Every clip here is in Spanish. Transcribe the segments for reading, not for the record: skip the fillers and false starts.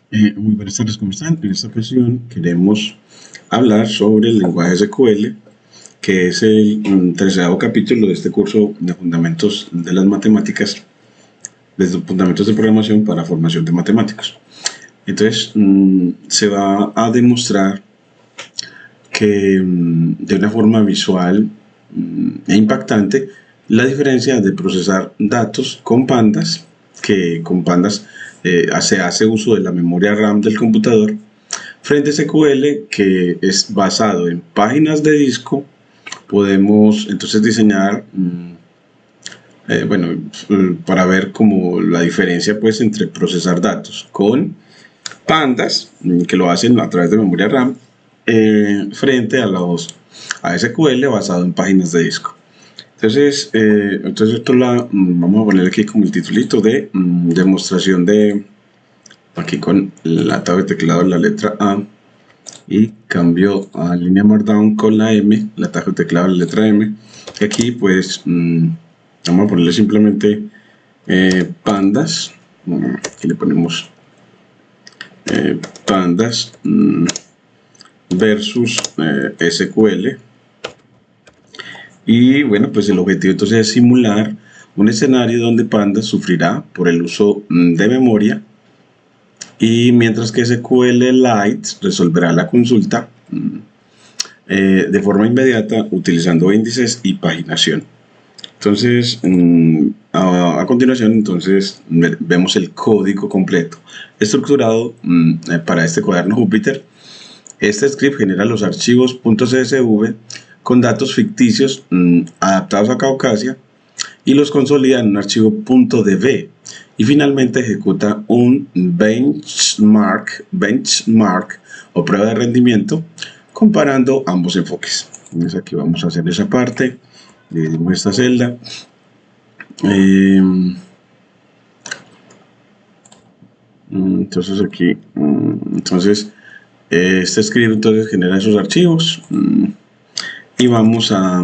Muy buenas tardes, ¿cómo están? En esta ocasión queremos hablar sobre el lenguaje SQL, que es el tercer capítulo de este curso de Fundamentos de las Matemáticas, desde Fundamentos de Programación para Formación de Matemáticos. Entonces, se va a demostrar que de una forma visual e impactante la diferencia de procesar datos con pandas, que con pandas se hace uso de la memoria RAM del computador, frente a SQL, que es basado en páginas de disco. Podemos entonces diseñar, bueno, para ver como la diferencia pues entre procesar datos con pandas, que lo hacen a través de memoria RAM, frente a SQL basado en páginas de disco. Entonces esto vamos a poner aquí como el titulito de demostración de, aquí con la tabla de teclado la letra A, y cambio a línea markdown con la M, la atajo de teclado la letra M. Y aquí pues vamos a ponerle simplemente pandas. Aquí le ponemos pandas versus SQL. Y bueno, pues el objetivo entonces es simular un escenario donde Pandas sufrirá por el uso de memoria, y mientras que SQLite resolverá la consulta de forma inmediata utilizando índices y paginación. Entonces, a continuación, entonces vemos el código completo estructurado para este cuaderno Jupyter. Este script genera los archivos .csv con datos ficticios adaptados a Caucasia y los consolida en un archivo .db, y finalmente ejecuta un benchmark o prueba de rendimiento comparando ambos enfoques. Entonces aquí vamos a hacer esa parte, dividimos esta celda. Entonces aquí, este script entonces genera esos archivos, y vamos a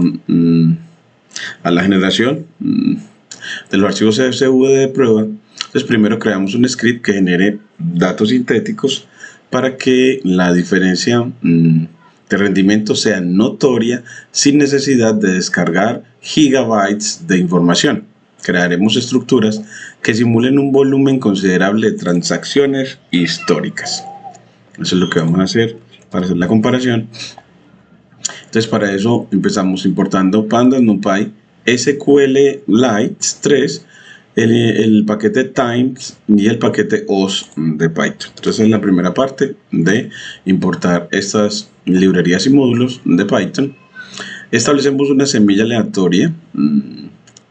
la generación de los archivos CSV de prueba. Entonces primero creamos un script que genere datos sintéticos para que la diferencia de rendimiento sea notoria sin necesidad de descargar gigabytes de información. Crearemos estructuras que simulen un volumen considerable de transacciones históricas. Eso es lo que vamos a hacer para hacer la comparación. Entonces para eso empezamos importando pandas, numpy, SQLite 3, el paquete times y el paquete os de Python. Entonces es la primera parte de importar estas librerías y módulos de Python. Establecemos una semilla aleatoria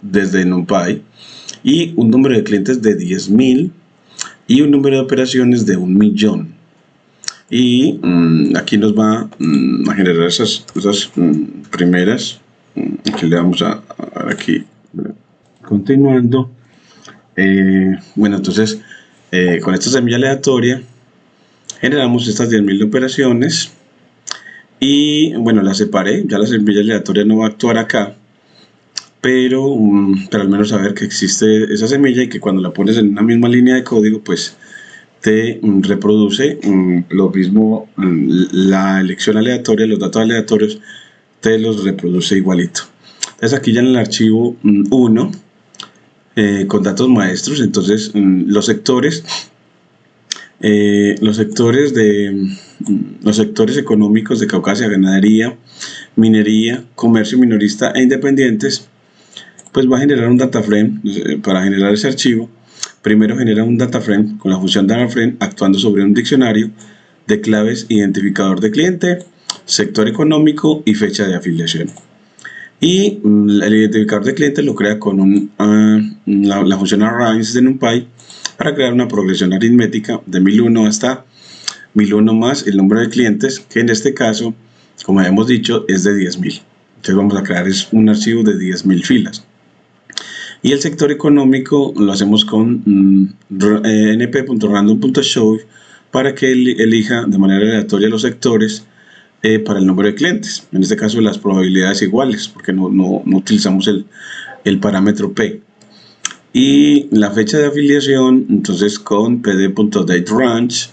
desde NumPy y un número de clientes de 10.000 y un número de operaciones de 1.000.000. Y aquí nos va a generar esas primeras. Aquí le vamos a aquí continuando. Bueno, entonces con esta semilla aleatoria generamos estas 10.000 operaciones, y bueno, la separé. Ya la semilla aleatoria no va a actuar acá, pero al menos saber que existe esa semilla y que cuando la pones en una misma línea de código pues te reproduce lo mismo, la elección aleatoria, los datos aleatorios te los reproduce igualito. Entonces aquí ya en el archivo 1 con datos maestros, entonces los sectores económicos de Caucasia: ganadería, minería, comercio minorista e independientes, pues va a generar un data frame. Para generar ese archivo, primero genera un data frame con la función data frame actuando sobre un diccionario de claves identificador de cliente, sector económico y fecha de afiliación. Y el identificador de cliente lo crea con la función arrays de NumPy para crear una progresión aritmética de 1001 hasta 1001 más el número de clientes, que en este caso, como habíamos dicho, es de 10.000. Entonces vamos a crear un archivo de 10.000 filas. Y el sector económico lo hacemos con np.random.show para que elija de manera aleatoria los sectores para el número de clientes. En este caso las probabilidades iguales, porque no utilizamos el parámetro P. Y la fecha de afiliación, entonces con pd.daterange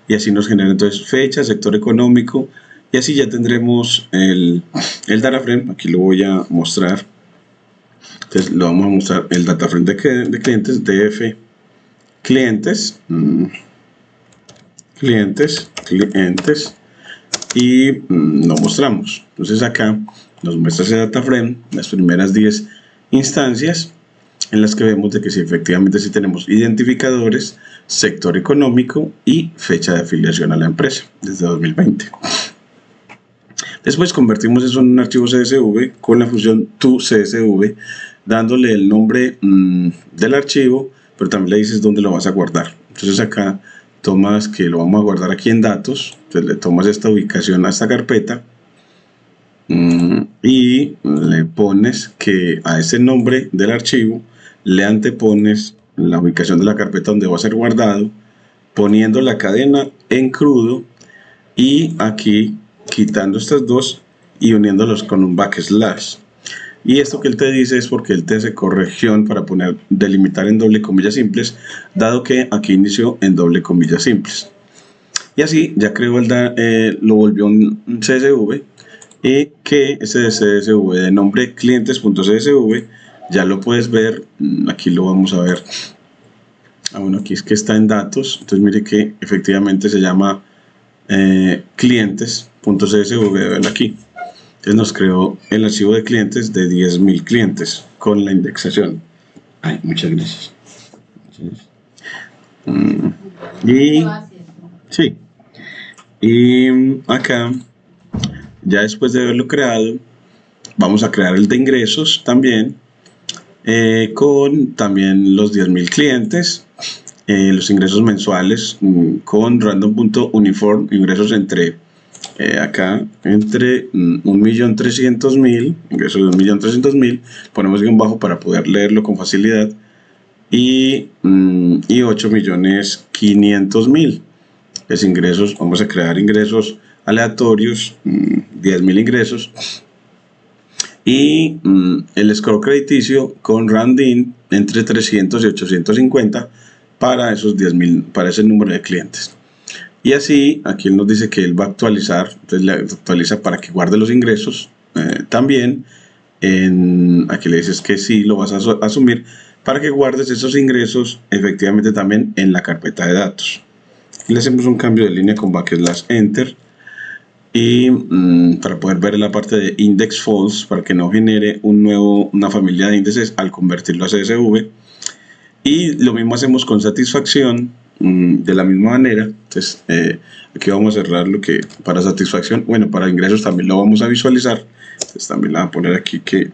y así nos genera entonces fecha, sector económico, y así ya tendremos el data frame. Aquí lo voy a mostrar. Entonces lo vamos a mostrar el data frame de clientes, DF clientes, clientes, y lo mostramos. Entonces acá nos muestra ese data frame, las primeras 10 instancias, en las que vemos de que si efectivamente sí tenemos identificadores, sector económico y fecha de afiliación a la empresa desde 2020. Después convertimos eso en un archivo CSV con la función toCSV, dándole el nombre del archivo, pero también le dices dónde lo vas a guardar. Entonces acá tomas que lo vamos a guardar aquí en datos, entonces le tomas esta ubicación a esta carpeta y le pones que a ese nombre del archivo le antepones la ubicación de la carpeta donde va a ser guardado, poniendo la cadena en crudo y aquí quitando estas dos y uniéndolos con un backslash. Y esto que él te dice es porque él te hace corrección para delimitar en doble comillas simples, dado que aquí inició en doble comillas simples. Y así ya creó lo volvió un CSV, y que ese CSV de nombre clientes.csv ya lo puedes ver. Aquí lo vamos a ver. Bueno, aquí es que está en datos, entonces mire que efectivamente se llama clientes.csv, vean aquí. Entonces nos creó el archivo de clientes de 10.000 clientes con la indexación. Ay, muchas gracias. Y sí, y acá ya después de haberlo creado vamos a crear el de ingresos también, con también los 10.000 clientes, los ingresos mensuales con random.uniform, ingresos entre acá entre 1.300.000, ingresos de 1.300.000, ponemos guión bajo para poder leerlo con facilidad, y 8.500.000 es ingresos. Vamos a crear ingresos aleatorios, 10.000 ingresos, y el score crediticio con rounding entre 300 y 850 para esos 10.000, para ese número de clientes. Y así aquí él nos dice que él va a actualizar, entonces le actualiza para que guarde los ingresos también. Aquí le dices que sí lo vas a asumir para que guardes esos ingresos efectivamente también en la carpeta de datos. Y le hacemos un cambio de línea con backslash enter, y para poder ver la parte de index false, para que no genere una familia de índices al convertirlo a CSV. Y lo mismo hacemos con satisfacción, de la misma manera. Entonces aquí vamos a cerrar lo que para satisfacción, bueno, para ingresos también lo vamos a visualizar. Entonces también le voy a poner aquí que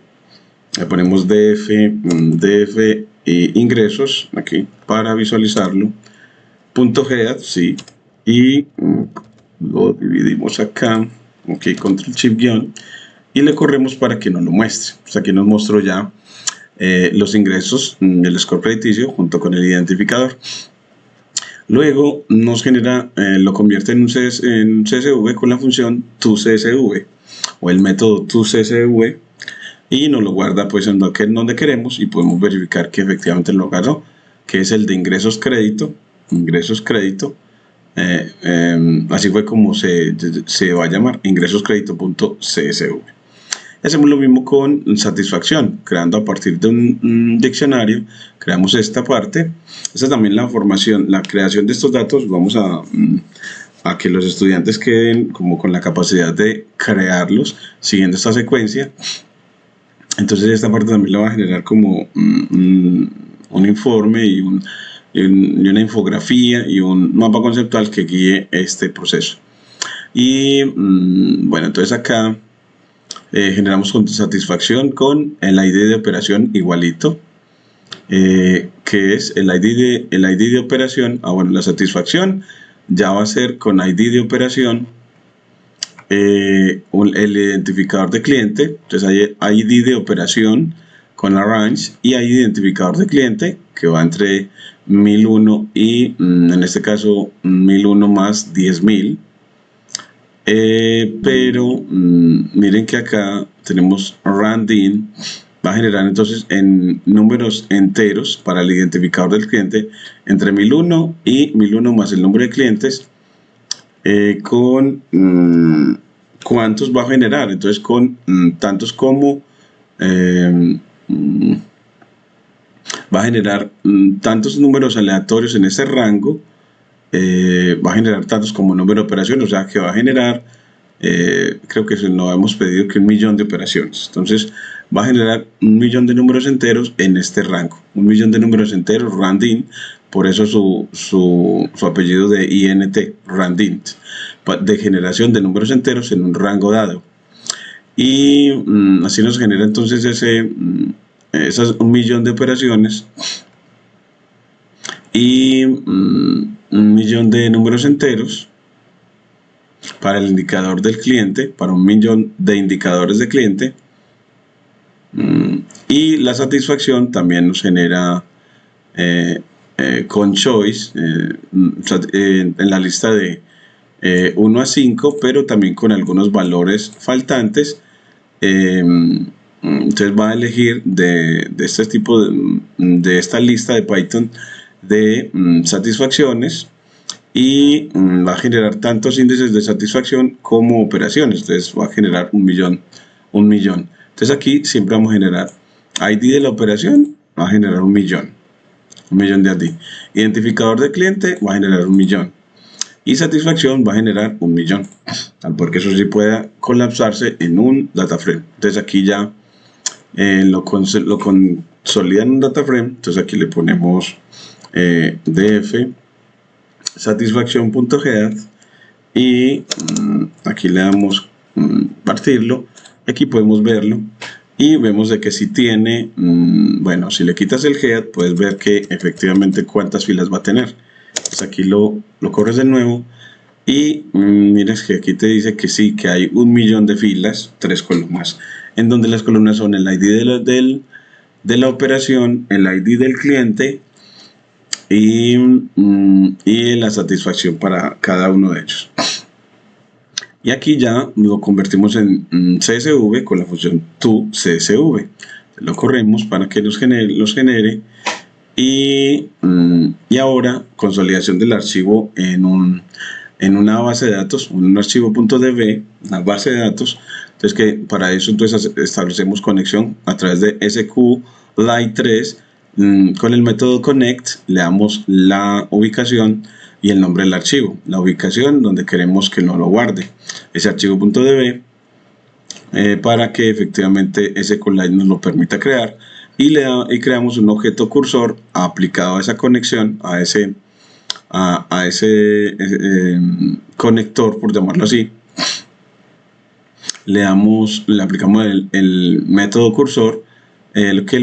le ponemos df ingresos aquí para visualizarlo, .head, sí, y lo dividimos acá, ok, control shift guión, y le corremos para que nos lo muestre. Pues aquí nos mostró ya los ingresos del score crediticio junto con el identificador. Luego nos genera, lo convierte en un CSV con la función toCSV o el método toCSV, y nos lo guarda pues en donde queremos, y podemos verificar que efectivamente lo agarró, que es el de ingresos crédito, así fue como se va a llamar, ingresos crédito.csv. Hacemos lo mismo con satisfacción, creando a partir de un diccionario, creamos esta parte. Esta también la creación de estos datos, vamos a que los estudiantes queden como con la capacidad de crearlos siguiendo esta secuencia. Entonces esta parte también la va a generar como un informe y una infografía y un mapa conceptual que guíe este proceso. Y bueno, entonces acá generamos con satisfacción con el ID de operación igualito, que es el ID de operación. Bueno, la satisfacción ya va a ser con ID de operación, el identificador de cliente. Entonces hay ID de operación con la range y hay identificador de cliente que va entre 1001 y en este caso 1001 más 10.000. Pero miren que acá tenemos rounding, va a generar entonces en números enteros para el identificador del cliente entre 1001 y 1001 más el número de clientes, con cuántos va a generar. Entonces con tantos como va a generar tantos números aleatorios en ese rango, va a generar tantos como número de operaciones, o sea que va a generar, creo que no hemos pedido que 1.000.000 de operaciones. Entonces va a generar 1.000.000 de números enteros en este rango, 1.000.000 de números enteros, randint, por eso su apellido de INT, randint, de generación de números enteros en un rango dado. Y así nos genera entonces esas 1.000.000 de operaciones y 1.000.000 de números enteros para el indicador del cliente, para 1.000.000 de indicadores de cliente. Y la satisfacción también nos genera con choice en la lista de 1 a 5, pero también con algunos valores faltantes. Entonces va a elegir de este tipo de esta lista de Python de satisfacciones y va a generar tantos índices de satisfacción como operaciones. Entonces va a generar 1.000.000. Entonces aquí siempre vamos a generar ID de la operación, va a generar 1.000.000 de ID. Identificador de cliente va a generar 1.000.000 y satisfacción va a generar 1.000.000, porque eso sí pueda colapsarse en un data frame. Entonces aquí ya lo consolida en un data frame. Entonces aquí le ponemos df satisfacción.head y aquí le damos partirlo. Aquí podemos verlo y vemos de que si tiene, bueno, si le quitas el head puedes ver que efectivamente cuántas filas va a tener. Pues aquí lo corres de nuevo y miras que aquí te dice que sí, que hay 1.000.000 de filas, 3 columnas, en donde las columnas son el ID de la operación, el ID del cliente y la satisfacción para cada uno de ellos. Y aquí ya lo convertimos en CSV con la función toCSV. Lo corremos para que los genere y ahora consolidación del archivo en una base de datos, un archivo .db, una base de datos. Entonces que para eso entonces establecemos conexión a través de SQLite3 con el método connect, le damos la ubicación y el nombre del archivo, la ubicación donde queremos que no lo guarde, ese archivo .db, para que efectivamente SQLite nos lo permita crear y creamos un objeto cursor aplicado a esa conexión, a ese conector, por llamarlo así. Le aplicamos el método cursor. Lo que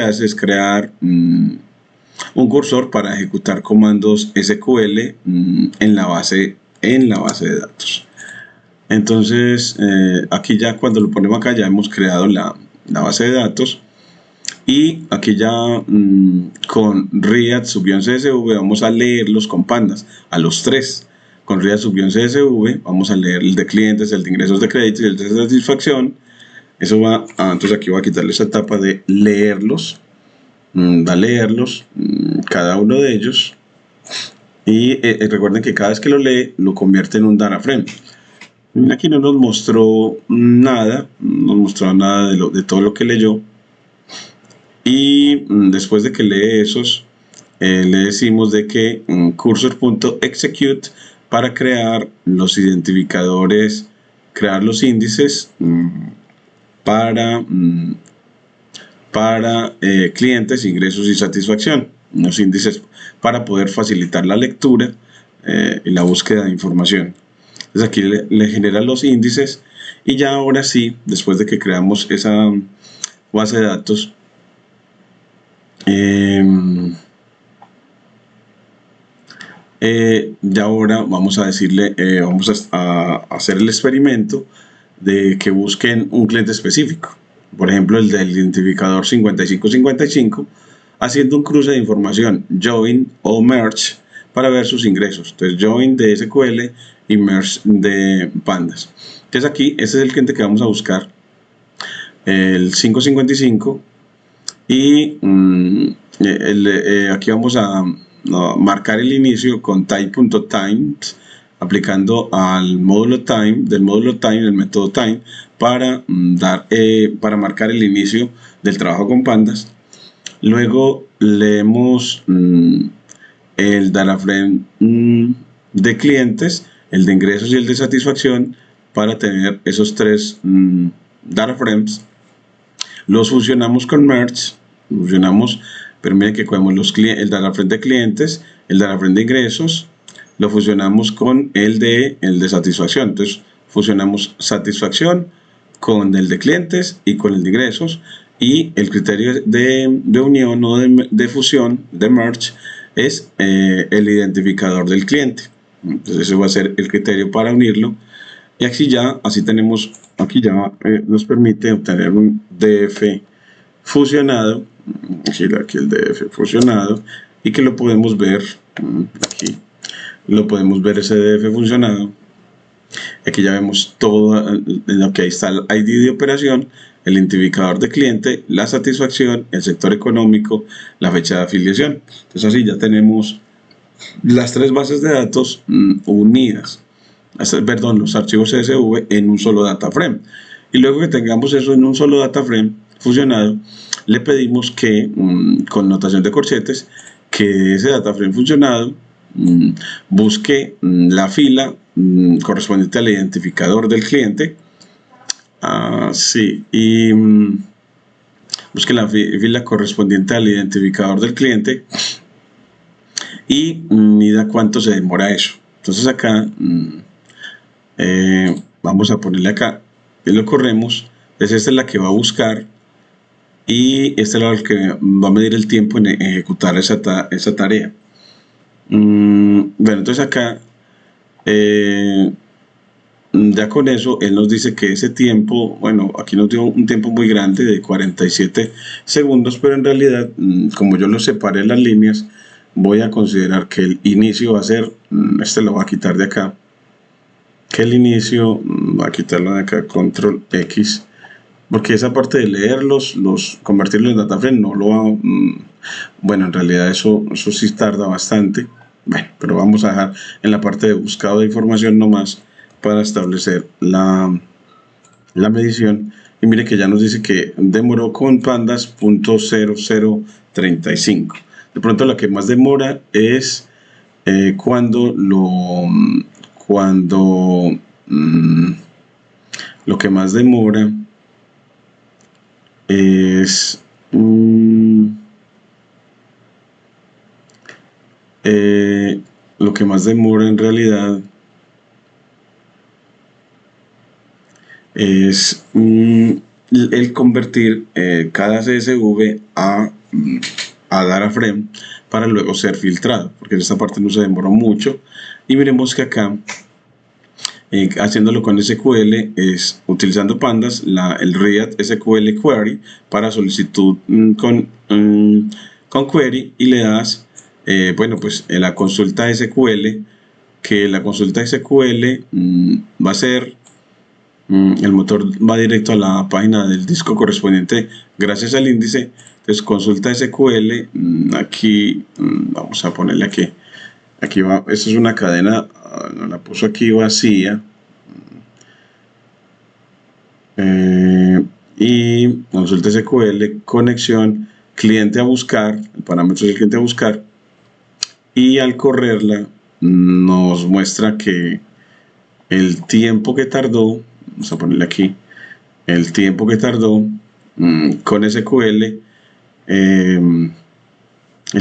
hace es crear un cursor para ejecutar comandos SQL en la base de datos. Entonces aquí ya cuando lo ponemos acá ya hemos creado la base de datos y aquí ya con read_csv vamos a leerlos con pandas a los 3. Con read_csv vamos a leer el de clientes, el de ingresos de crédito y el de satisfacción. Eso va entonces aquí voy a quitarle esa etapa de leerlos, va a leerlos cada uno de ellos y recuerden que cada vez que lo lee lo convierte en un data frame. Aquí no nos mostró nada, de todo lo que leyó y después de que lee esos le decimos de que cursor.execute para crear los identificadores, crear los índices para clientes, ingresos y satisfacción, los índices para poder facilitar la lectura y la búsqueda de información. Entonces aquí le genera los índices y ya ahora sí, después de que creamos esa base de datos, ya ahora vamos a decirle, vamos a hacer el experimento de que busquen un cliente específico, por ejemplo el del identificador 5555, haciendo un cruce de información join o merge para ver sus ingresos. Entonces join de SQL y merge de pandas. Entonces aquí este es el cliente que vamos a buscar, el 555, y aquí vamos a marcar el inicio con type.times aplicando al módulo time, del módulo time, el método time, para para marcar el inicio del trabajo con pandas. Luego leemos el data frame de clientes, el de ingresos y el de satisfacción, para tener esos tres data frames. Los fusionamos con merge, pero miren que cogemos el data frame de clientes, el data frame de ingresos, lo fusionamos con el de satisfacción. Entonces fusionamos satisfacción con el de clientes y con el de ingresos, y el criterio de unión o de fusión, de merge, es el identificador del cliente. Entonces ese va a ser el criterio para unirlo, y aquí ya nos permite obtener un DF fusionado. Aquí el DF fusionado, y que lo podemos ver aquí. Lo podemos ver ese DF funcionado. Aquí ya vemos todo lo que ahí está: el ID de operación, el identificador de cliente, la satisfacción, el sector económico, la fecha de afiliación. Entonces así ya tenemos las tres bases de datos unidas, perdón, los archivos CSV en un solo data frame. Y luego que tengamos eso en un solo data frame fusionado, le pedimos que con notación de corchetes, que ese data frame fusionado busque la fila correspondiente al identificador del cliente. Y busque la fila correspondiente al identificador del cliente y mida cuánto se demora eso. Entonces acá vamos a ponerle acá, y lo corremos. Entonces esta es la que va a buscar, y esta es la que va a medir el tiempo en ejecutar esa tarea. Bueno, entonces acá ya con eso él nos dice que ese tiempo, bueno, aquí nos dio un tiempo muy grande de 47 segundos, pero en realidad, como yo lo separé en las líneas, voy a considerar que el inicio va a ser, este lo voy a quitar de acá, que el inicio, voy a quitarlo de acá, control X, porque esa parte de leerlos, convertirlos en data frame, no lo va, bueno, en realidad eso sí tarda bastante. Bueno, pero vamos a dejar en la parte de buscado de información nomás para establecer la medición. Y mire que ya nos dice que demoró con pandas 0.0035. De pronto la que más demora es lo que más demora es lo que más demora en realidad es el convertir cada CSV a data frame para luego ser filtrado, porque en esta parte no se demoró mucho. Y miremos que acá haciéndolo con SQL es utilizando pandas, el READ SQL Query para solicitud con query, y le das bueno, pues en la consulta SQL, que la consulta SQL va a ser el motor va directo a la página del disco correspondiente gracias al índice. Entonces consulta SQL, aquí vamos a ponerle aquí va, esto es una cadena, no la puso aquí vacía, y consulta SQL, conexión, cliente a buscar, el parámetro del cliente a buscar, y al correrla nos muestra que el tiempo que tardó, vamos a ponerle aquí, el tiempo que tardó con SQL, el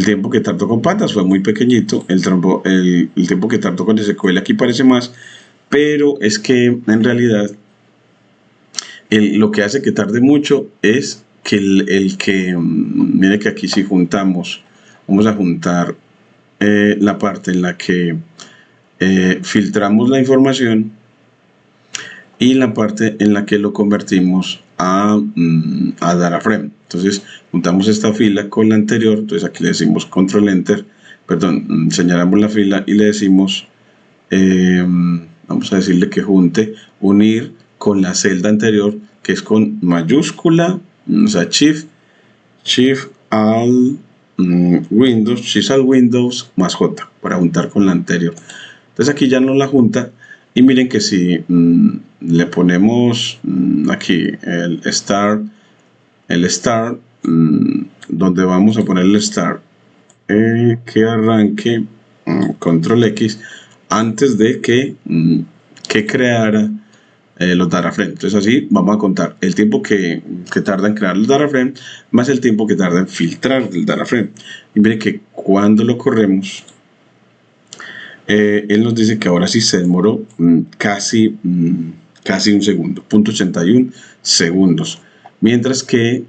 tiempo que tardó con pandas fue muy pequeñito. El tiempo que tardó con SQL aquí parece más, pero es que en realidad lo que hace que tarde mucho es que mire que aquí si juntamos, vamos a juntar la parte en la que filtramos la información y la parte en la que lo convertimos a data frame. Entonces juntamos esta fila con la anterior. Entonces aquí le decimos control enter, perdón, señalamos la fila y le decimos vamos a decirle que junte unir con la celda anterior, que es con mayúscula, o sea, shift al Windows más J, para juntar con la anterior. Entonces aquí ya nos la junta, y miren que si le ponemos aquí el start, donde vamos a poner el start, que arranque control X antes de que creara los data frames. Entonces así vamos a contar el tiempo que tarda en crear el data frame más el tiempo que tarda en filtrar el data frame. Y miren que cuando lo corremos, él nos dice que ahora sí se demoró casi un segundo, 0.81 segundos. Mientras que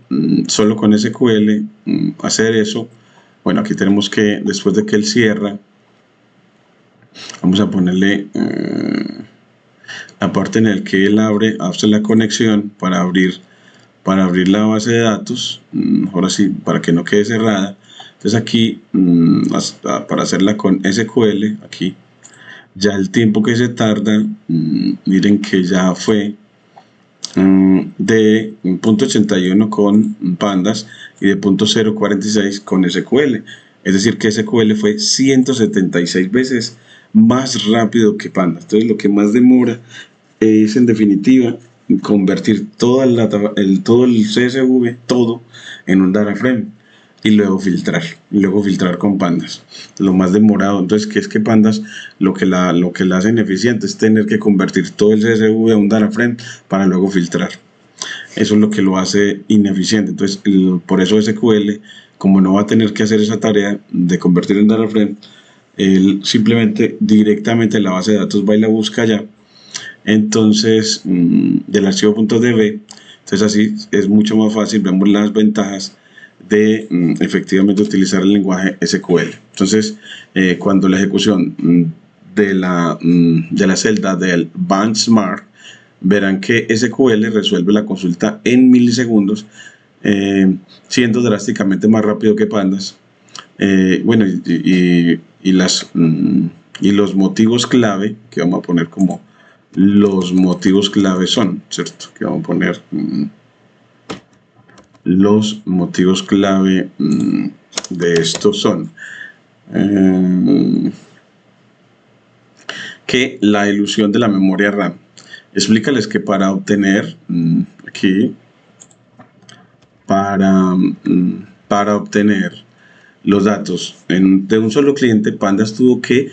solo con SQL hacer eso, bueno, aquí tenemos que, después de que él cierra, vamos a ponerle la parte en la que él hace la conexión para abrir la base de datos, ahora sí, para que no quede cerrada. Entonces aquí, para hacerla con SQL, aquí, ya el tiempo que se tarda, miren que ya fue de 0.81 con Pandas y de 0.046 con SQL. Es decir, que SQL fue 176 veces más rápido que Pandas. Entonces lo que más demora es, en definitiva, convertir todo el CSV, todo, en un data frame y luego filtrar con Pandas. Lo más demorado, entonces, que es que Pandas lo que la hace ineficiente es tener que convertir todo el CSV a un data frame para luego filtrar. Eso es lo que lo hace ineficiente. Entonces, por eso SQL, como no va a tener que hacer esa tarea de convertir en data frame, él simplemente directamente en la base de datos va y la busca ya. Entonces, del archivo .db, entonces así es mucho más fácil. Vemos las ventajas de efectivamente utilizar el lenguaje SQL. Entonces, cuando la ejecución de la celda del benchmark, verán que SQL resuelve la consulta en milisegundos, siendo drásticamente más rápido que Pandas. Bueno, y los motivos clave, que vamos a poner como los motivos clave son, ¿cierto? Que vamos a poner los motivos clave de esto son que la ilusión de la memoria RAM. Explícales que para obtener aquí, para obtener los datos de un solo cliente, Pandas tuvo que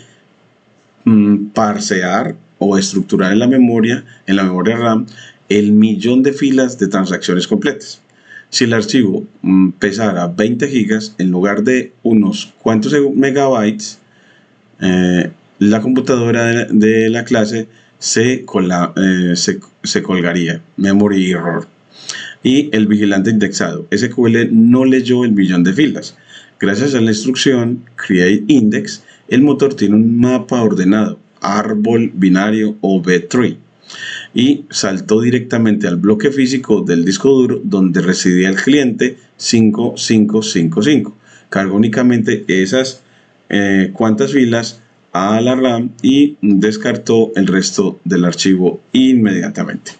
parsear o estructurar en la memoria RAM, el millón de filas de transacciones completas. Si el archivo pesara 20 gigas en lugar de unos cuantos megabytes, la computadora de la clase se colgaría. Memory error. Y el vigilante indexado. SQL no leyó el millón de filas. Gracias a la instrucción createIndex, el motor tiene un mapa ordenado, árbol binario o B-tree, y saltó directamente al bloque físico del disco duro donde residía el cliente 5555. Cargó únicamente esas cuantas filas a la RAM y descartó el resto del archivo inmediatamente.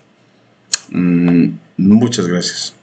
Muchas gracias.